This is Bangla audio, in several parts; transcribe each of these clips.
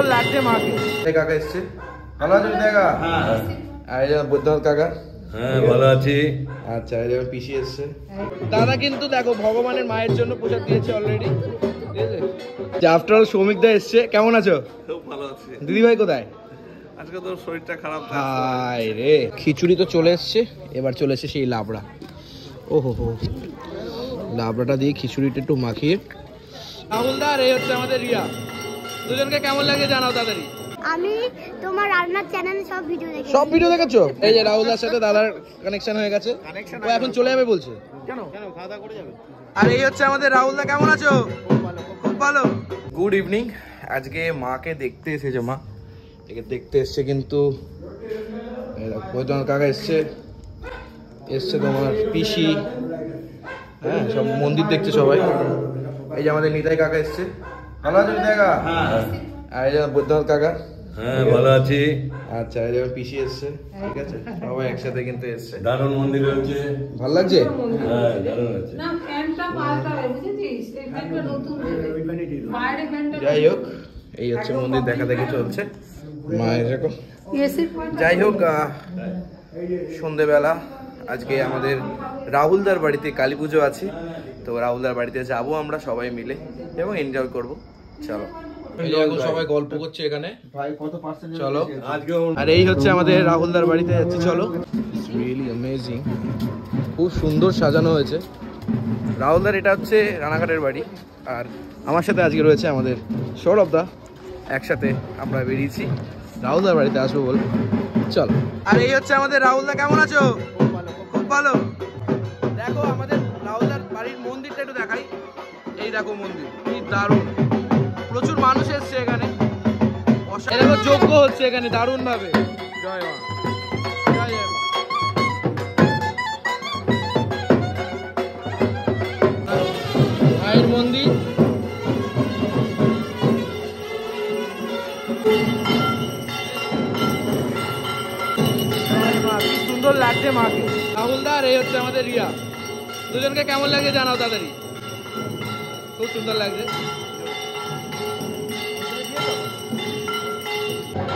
সুন্দর লাগছে মাকে। কাকা এসছে, ভালো আছো কাকা? হ্যাঁ। বৈদ্যনাথ কাকা? হ্যাঁ ভালো আছি। আচ্ছা, পিসি এসছে। দাদা কিন্তু দেখো ভগবানের মায়ের জন্য প্রসাদ দিয়েছে অলরেডি, ঠিক আছে। আফটার অল সৌমিক দা এসছে, কেমন আছো? খুব ভালো আছি। দিদি ভাই কোথায়? আজকে তোর শরীরটা খারাপ। হাই রে, খিচুড়ি তো চলে এসছে, এবার চলে এসছে সেই লাবড়া। ওহো হো, লাবড়াটা দিয়ে খিচুড়িটা একটু মাখিয়ে। রাহুল দা, এই হচ্ছে আমাদের রিয়া। দুজনকে কেমন লাগে জানাও তাড়াতাড়ি। আমি তোমার রান্নার চ্যানেলে সব ভিডিও দেখি। সব ভিডিও দেখেছো? এই যে রাহুল দার সাথে দাদার কানেকশন হয়ে গেছে, ও এখন চলে যাবে বলছে। কেন খাওয়া দাওয়া করে যাবে। আর এই হচ্ছে আমাদের রাহুল দা, কেমন আছো? খুব ভালো। Good evening. আজকে মাকে দেখতে এসেছে, মা একে দেখতে এসছে, কিন্তু বৈদ্যনাথ কাকা এসছে, এসছে তোমার পিসি, হ্যাঁ সব মন্দির দেখছে সবাই। এই যে আমাদের নিতাই কাকা এসছে, ভালো আছো নিতাই কাকা? আর এই যে বৈদ্যনাথ কাকা? হ্যাঁ ভালো আছি। আচ্ছা, এই যে পিসি এসছে, ঠিক আছে, সবাই একসাথে কিন্তু এসছে। দারুণ মন্দির হচ্ছে, ভালো লাগছে? হ্যাঁ দারুণ আছে। না ফ্যানটা পাল্টাবে বুঝেছিস, এই ফ্যানটা নতুন বাইরে ফ্যানটা। যাই হোক, এই হচ্ছে মন্দির দেখা দেখি চলছে মায়ের। দেখো এসির ফ্যান। যাই হোক, সন্ধেবেলা আজকে আমাদের রাহুলদার বাড়িতে কালী পুজো আছে, তো রাহুলদার বাড়িতে যাব আমরা সবাই মিলে এবং এনজয় করব। চলো, এখন সবাই গল্প করছে এখানে, চলো। আর এই হচ্ছে আমাদের রাহুলদার বাড়িতে যাচ্ছি, চলো। রিয়েলি অ্যামেজিং, খুব সুন্দর সাজানো হয়েছে। রাহুলদার এটা হচ্ছে রানাঘাটের বাড়ি, আর আমার সাথে আজকে রয়েছে আমাদের সৌরভ দা। একসাথে আমরা বেরিয়েছি রাহুলদার বাড়িতে আসবো বলে, চলো। আর এই হচ্ছে আমাদের রাহুলদা, কেমন আছো? খুব ভালো। দেখো আমাদের রাহুলদার বাড়ির মন্দিরটা একটু দেখাই। এই দেখো মন্দির, কি দারুণ, প্রচুর মানুষ এসছে এখানে, এরকম যজ্ঞ হচ্ছে এখানে দারুণ ভাবে। জয় মা, জয় জয় মা। মায়ের মন্দির, কি সুন্দর লাগছে মাকে। রাহুলদার, এই হচ্ছে আমাদের রিয়া। দুজনকে কেমন লাগছে জানাও তাড়াতাড়ি। খুব সুন্দর লাগছে।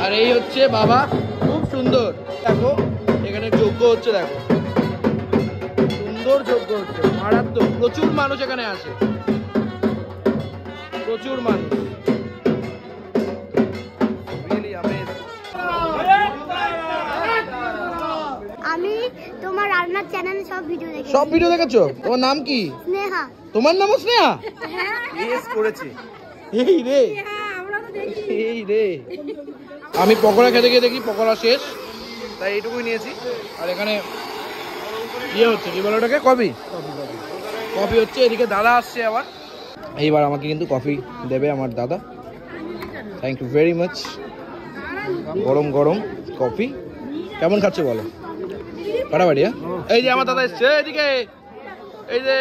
আর এই হচ্ছে বাবা, খুব সুন্দর। দেখো এখানে যজ্ঞ হচ্ছে, দেখো সুন্দর যজ্ঞ হচ্ছে, মারাত্মক। প্রচুর মানুষ এখানে আসে, প্রচুর মানুষ। আমি তোমার রান্নার চ্যানেলে সব ভিডিও দেখি। সব ভিডিও দেখেছো? তোমার নাম কি? স্নেহা। তোমার নামও স্নেহা? হ্যাঁ ইয়েস করেছি। এই রে, আমরা তো দেখি। এই রে, আমি পকোড়া খেতে গিয়ে দেখি পকোড়া শেষ, তাই এইটুকুই নিয়েছি। আর এখানে ইয়ে হচ্ছে, কি বলে ওটাকে, কফি। কফি হচ্ছে, এদিকে দাদা আসছে আবার। এইবার আমাকে কিন্তু কফি দেবে আমার দাদা। Thank you very much. গরম গরম কফি। কেমন খাচ্ছে বলো? ফাটাফাটি। এই যে আমার দাদা এসছে, এদিকে এই যে,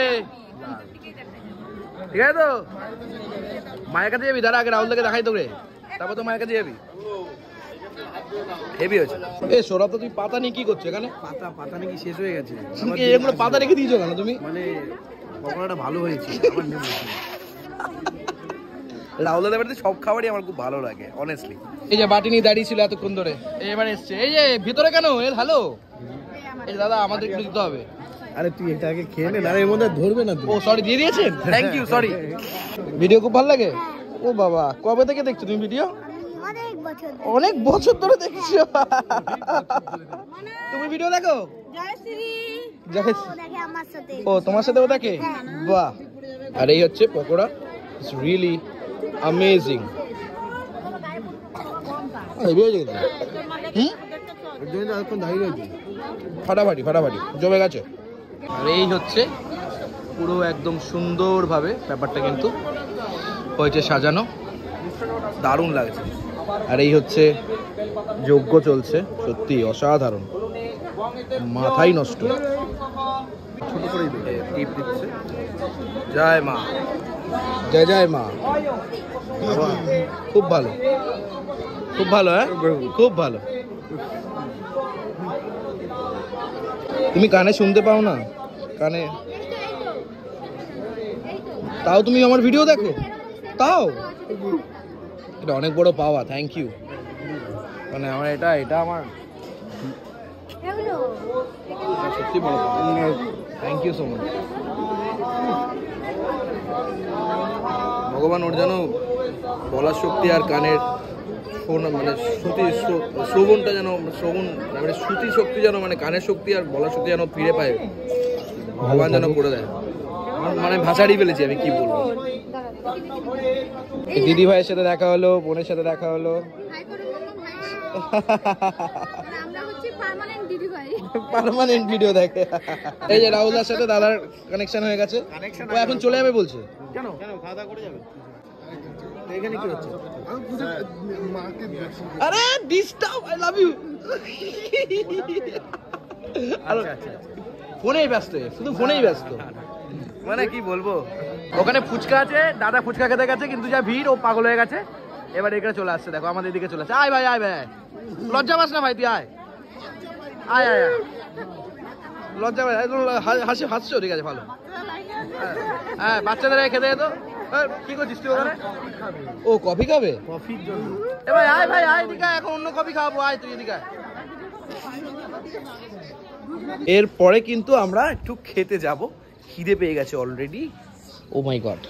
ঠিক আছে তো? মায়ের কাছে যাবি? দাঁড়া, আগে রাহুলদাকে দেখাই তো রে, তারপর তো মায়ের কাছে যাবি। হেভি হয়েছে। এ সৌরভ, তো তুই পাতা নিয়ে কি করছো এখানে? পাতা নাকি শেষ হয়ে গেছে, এগুলো পাতা রেখে দিয়েছো কেন তুমি? মানে পকোড়াটা ভালো হয়েছে। রাহুলদার বাড়িতে সব খাবারই আমার খুব ভালো লাগে অনেস্টলি। এই যে বাটি নিয়ে দাঁড়িয়ে ছিল এতক্ষণ ধরে, এবার এসছে। এই যে ভিতরে কেন এর, হ্যালো। এই দাদা, আমাদের একটু দিতে হবে। আরে তুই এটা আগে খেয়ে নে, আর এর মধ্যে ধরবে না তুই। ও সরি, দিয়ে দিয়েছেন, থ্যাংক ইউ, সরি। ভিডিও খুব ভালো লাগে? ও বাবা, কবে থেকে দেখছো তুমি ভিডিও? অনেক বছর। অনেক বছর ধরে দেখছো? তুমি ভিডিও দেখো? জয়শ্রী দেখে আমার সাথে। ও তোমার সাথেও দেখে? বাহ। আর এই হচ্ছে পকোড়া, ইটস রিয়েলি অ্যামেজিং। ফাটাফাটি ফাটাফাটি জমে গেছে। আর এই হচ্ছে পুরো একদম সুন্দরভাবে ব্যাপারটা কিন্তু হয়েছে সাজানো, দারুণ লাগছে। আর এই হচ্ছে যজ্ঞ চলছে, সত্যি অসাধারণ, মাথাই নষ্ট। ছোট করে টিপ দিচ্ছে। জয় মা, জয় জয় মা। খুব ভালো, খুব ভালো, হ্যাঁ খুব ভালো। তুমি কানে শুনতে পাও না? কানে তাও তুমি আমার ভিডিও দেখো? তাও এটা অনেক বড় পাওয়া, থ্যাংক ইউ। মানে আমার এটা আমার সত্যি বড় পাওয়া, থ্যাংক ইউ সো মাচ। ভগবান ওর যেন বলার শক্তি আর কানের মানে শ্রবণটা যেন মানে শ্রুতি শক্তি যেন মানে কানের শক্তি আর বলার শক্তি যেন ফিরে পায়, ভগবান যেন করে দেয়। মানে ভাষাড়ি ফেলেছি আমি, কি বলবো। দিদি ভাইয়ের সাথে দেখা হলো, বোনের সাথে দেখা হলো। পার্মানেন্ট ভিডিও দেখে। এই যে রাহুলদার সাথে দাদার কানেকশন হয়ে গেছে, ও এখন চলে যাবে বলছে। কেন খাওয়া দাওয়া করে যাবে? এখানে কি হচ্ছে? আরে ডিস্টার্ব, আই লাভ ইউ। আচ্ছা ফোনেই ব্যস্ত, শুধু ফোনেই ব্যস্ত। মানে কি বলবো, ওখানে ফুচকা আছে, দাদা ফুচকা খেতে গেছে, কিন্তু যা ভিড় ও পাগল হয়ে গেছে। এবার এখানে চলে আসছে, দেখো আমাদের দিকে চলে আসছে। আয় ভাই, আয় ভাই, লজ্জা পাস না ভাই, তুই আয় আয় আয়, লজ্জা পাস, হাসছো, ঠিক আছে ভালো। হ্যাঁ বাচ্চাদের খেতে যেত। কি করছিস তুই ওখানে? ও কফি খাবে, কফির জন্য। এবার আয় ভাই, আয় এদিকে, এখন অন্য কফি খাওয়াবো, আয় তুই এদিকে। এরপরে কিন্তু আমরা একটু খেতে যাব, খিদে পেয়ে গেছে অলরেডি। ও মাই গড,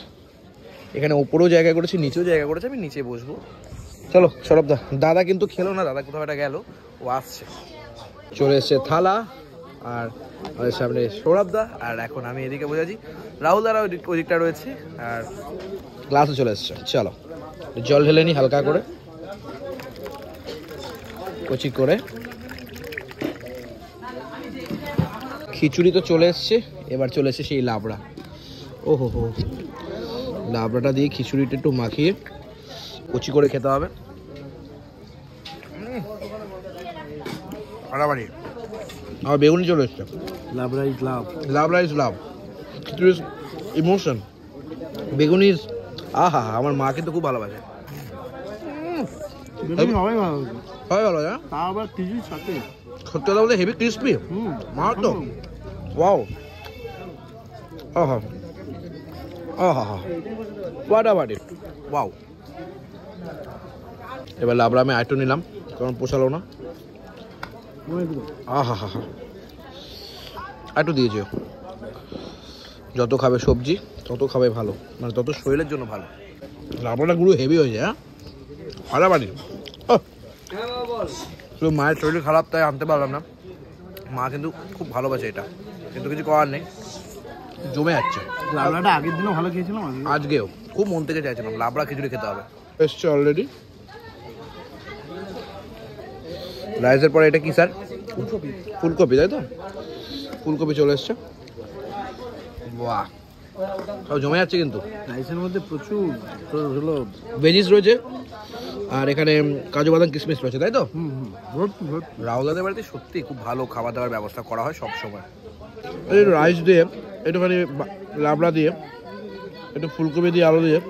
এখানে ওপরেও জায়গা করেছি, নিচেও জায়গা করেছে, আমি নিচে বসবো। চলো সৌরভ দা, দাদা কিন্তু খেলো না, দাদা কোথাও একটা গেল, ও আসছে। চলে এসছে থালা, আর আমাদের সামনে সৌরভ দা, আর এখন আমি এদিকে বোঝাচ্ছি রাহুল দারা ওদিকটা রয়েছে, আর গ্লাসও চলে এসছে। চলো জল ঢেলে নি হালকা করে, কচি করে। খিচুড়ি তো চলে এসছে, এবার চলে এসছে সেই লাবড়া। ওহো হো, লাবড়াটা দিয়ে খিচুড়িটা একটু মাখিয়ে কচি করে খেতে হবে। ফাটাফাটি। আর বেগুনি চলে এসছে। Labra is love, labra is love, khichuri is emotion, beguni is আহা। আমার মা কিন্তু খুব ভালোবাসে। সবাই ভালো, হ্যাঁ। তা আবার খিচুড়ির সাথে সত্যি কথা বলতে হেভি ক্রিস্পি। মা তো ওয়াও, আহা আহা, ফাটাফাটি, ওয়াও। এবার লাবড়া আমি আইটো নিলাম, কারণ পোষালো না। আহা হা হা, আইটো দিয়েছে। যত খাবে সবজি তত খাবে ভালো, মানে তত শরীরের জন্য ভালো। লাবড়াটা গুঁড়ো হেভি হয়েছে, হ্যাঁ ফাটাফাটি। শুধু মায়ের শরীর খারাপ তাই আনতে পারলাম না, মা কিন্তু খুব ভালোবাসে এটা, কিন্তু কিছু করার নেই, জমে যাচ্ছে। লাবড়াটা আগের দিনও ভালো খেয়েছিলাম, আজকেও খুব মন থেকে চাইছিলাম লাবড়া খিচুড়ি খেতে হবে। এসছে অলরেডি রাইসের পরে। এটা কি স্যার? ফুলকপি, তাই তো? ফুলকপি চলে এসছে, বাহ, সব জমে যাচ্ছে। কিন্তু রাইসের মধ্যে প্রচুর হলো ভেজিস রয়েছে, আর এখানে কাজু বাদাম কিশমিশ রয়েছে, তাই তো? রাহুলদাদের বাড়িতে সত্যি খুব ভালো খাবার দাবার ব্যবস্থা করা হয় সব সময়। রাইস দিয়ে, একটুখানি লাবড়া দিয়ে, একটু ফুলকপি দিয়ে, আলু দিয়ে,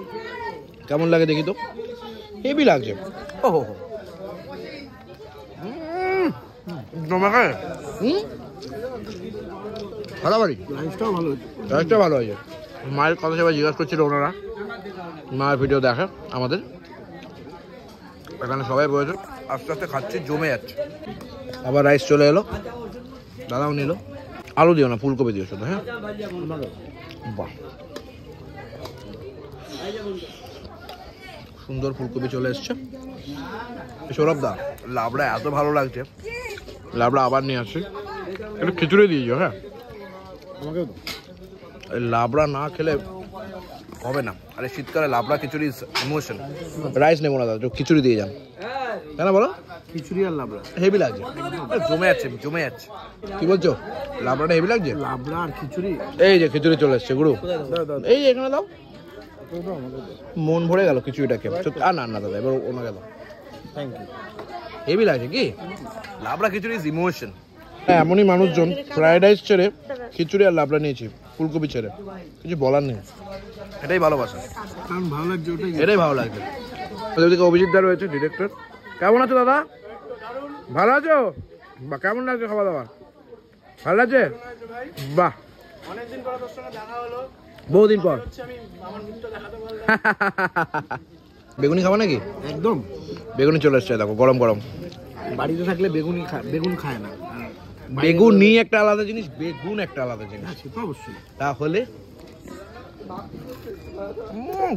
কেমন লাগে দেখি তো। হেভি লাগছে। ও হো হো, জমা খায়। ফাটাফাটি, রাইসটাও ভালো হয়েছে, রাইসটাও ভালো হয়েছে। মায়ের কথা সবাই জিজ্ঞাসা করছিল, ওনারা মায়ের ভিডিও দেখে আমাদের, এখানে সবাই বলেছে। আস্তে আস্তে খাচ্ছি, জমে যাচ্ছে। আবার রাইস চলে এলো, দাদাও নিল। আলু দিও না, ফুলকপি দিও শুধু, হ্যাঁ। বাহ, সুন্দর ফুলকপি চলে এসছে। সৌরভ দা, লাবড়া এত ভালো লাগছে, লাবড়া আবার নিয়ে আসছি। একটু খিচুড়ি দিয়েছো, হ্যাঁ। লাবড়া না খেলে হবে না, আরে শীতকালে লাবড়া খিচুড়ি ইমোশন। রাইস নেবো না দাদা, খিচুড়ি দিয়ে যান। কেন বলো? খিচুড়ি আর লাবড়া হেভি লাগছে, জমে যাচ্ছে, জমে যাচ্ছে। কি বলছো? লাবড়াটা হেভি লাগছে? লাবড়া আর খিচুড়ি, এই যে খিচুড়ি চলে এসছে গুরু, এই যে এখানে দাও। মন ভরে গেল খিচুড়িটাকে। আর না না দাদা, এবার ওনাকে দাও। Thank you. হেভি লাগছে কি? লাবড়া খিচুড়ি ইজ ইমোশন। হ্যাঁ, এমনই মানুষজন ফ্রাইড রাইস ছেড়ে খিচুড়ি আর লাবড়া নিয়েছি, ফুলকপি ছেড়ে। কিছু বলার নেই, এটাই ভালোবাসা, কারণ ভালো লাগছে, এটাই ভালো লাগছে। ওদিকে অভিজিৎ দা রয়েছে, ডিরেক্টর। কেমন আছো দাদা? ভালো আছো? বা কেমন লাগছে খাওয়া দাওয়া? ভালো লাগছে? বাহ, অনেকদিন পর তোর সঙ্গে দেখা হলো, বহুদিন পর। বেগুনি খাবো নাকি? একদম। বেগুনি চলে এসছে দেখো, গরম গরম। বাড়িতে থাকলে বেগুন খায় না। বেগুনি একটা আলাদা জিনিস, বেগুন একটা আলাদা জিনিস। সেটা অবশ্যই। তাহলে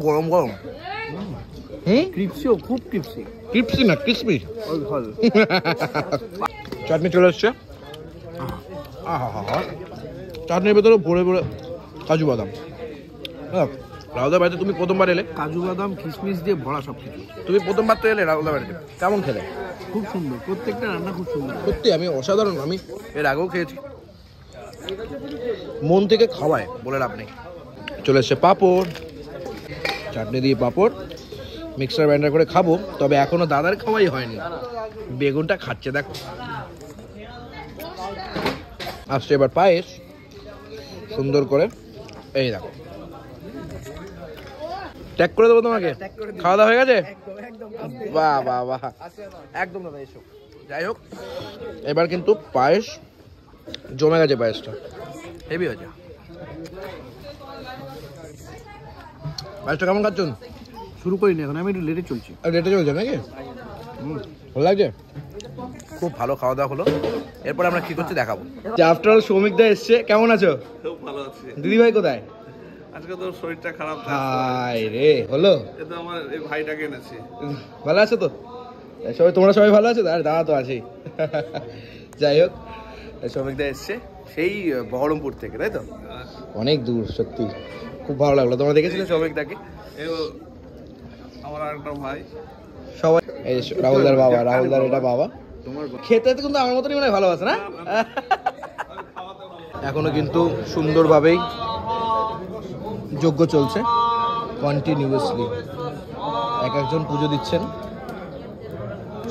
গরম গরম। ক্রিপসিও, খুব ক্রিপসি। ক্রিপসি না, ক্রিসপি। চাটনি চলে এসছে। চাটনির ভেতরে ভরে ভরে কাজু বাদাম। রাহুলদার বাড়িতে তুমি প্রথমবার এলে? কাজু বাদাম কিশমিশ দিয়ে ভরা সবকিছু। তুমি প্রথমবার তো এলে রাহুলদার বাড়িতে, কেমন খেলে? খুব সুন্দর, প্রত্যেকটা রান্না খুব সুন্দর। সত্যি আমি অসাধারণ, আমি এর আগেও খেয়েছি, মন থেকে খাওয়ায় বলে লাভ নেই। চলে এসছে পাঁপড়, চাটনি দিয়ে পাঁপড় মিক্সার গ্রাইন্ডার করে খাবো। তবে এখনো দাদার খাওয়াই হয়নি, বেগুনটা খাচ্ছে দেখো। আসছে এবার পায়েস সুন্দর করে, এই দেখো ট্যাগ করে দেবো তোমাকে। খাওয়া দাওয়া হয়ে গেছে? বাহ বাহ বাহ, একদম দাদা এসো। যাই হোক, এবার কিন্তু পায়েস জমে গেছে, পায়েসটা হেভি হয়েছে। পায়েসটা কেমন খাচ্ছেন? শুরু করিনি এখন, আমি একটু লেটে চলছি। রেটে চলছে নাকি? ভালো লাগছে, খুব ভালো খাওয়া দাওয়া হলো। এরপর আমরা কি করছি দেখাবো। আফটার অল সৌমিক দা এসছে, কেমন আছো? খুব ভালো আছি। দিদি ভাই কোথায়? আজকে তোর শরীরটা খারাপ। হাই রে, হলো? এটা আমার এই ভাইটাকে এনেছি। ভালো আছো তো সবাই? তোমরা সবাই ভালো আছো? আর দাদা তো আছেই। যাই হোক, সৌমিক দা এসছে সেই বহরমপুর থেকে, তাই তো? অনেক দূর, সত্যি খুব ভালো লাগলো। তোমরা দেখেছিলে সৌমিক দাকে? আমার আরেকটা ভাই সবাই। এই রাহুলদার বাবা, রাহুলদার এটা বাবা। খেতে তো কিন্তু আমার মতনই মনে হয় ভালোবাসে না? এখনো কিন্তু সুন্দরভাবেই যজ্ঞ চলছে কন্টিনিউয়াসলি। এক একজন পুজো দিচ্ছেন,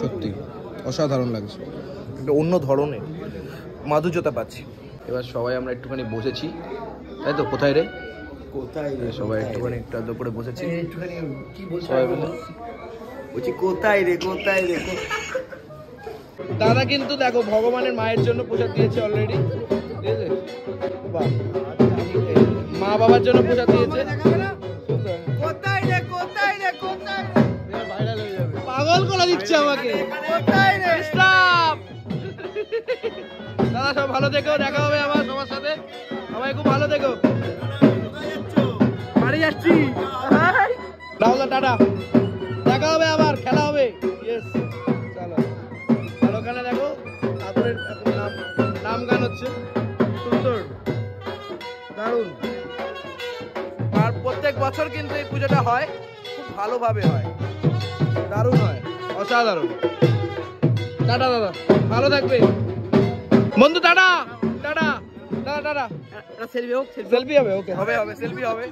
সত্যি অসাধারণ লাগছে, একটা অন্য ধরনের মাধুর্যতা পাচ্ছি। এবার সবাই আমরা একটুখানি বসেছি, তাই তো? কোথায় রে, কোথায় সবাই একটুখানি একটু আধ করে বসেছি একটুখানি কি সবাই মিলে। বলছি কোথায় রে, কোথায় রে? দাদা কিন্তু দেখো ভগবানের মায়ের জন্য প্রসাদ দিয়েছে অলরেডি, মা বাবার জন্য প্রসাদ দিয়েছে। পাগল করে দিচ্ছে আমাকে। দাদা সব ভালো থেকো, দেখা হবে আবার তোমার সাথে। আমায় খুব ভালো থেকো। বাড়ি যাচ্ছি, রাহুল টাটা, দেখা হবে আবার, খেলা হবে। চলো ভালো গানে দেখো, তারপরে নাম গান হচ্ছে সুন্দর, দারুণ। আর প্রত্যেক বছর কিন্তু এই পুজোটা হয়, খুব ভালোভাবে হয়, দারুণ হয়, অসাধারণ। টাটা দাদা, ভালো থাকবে বন্ধু, tata tata tata tata. Selfie হবে, ওকে হবে হবে, সেলফি হবে।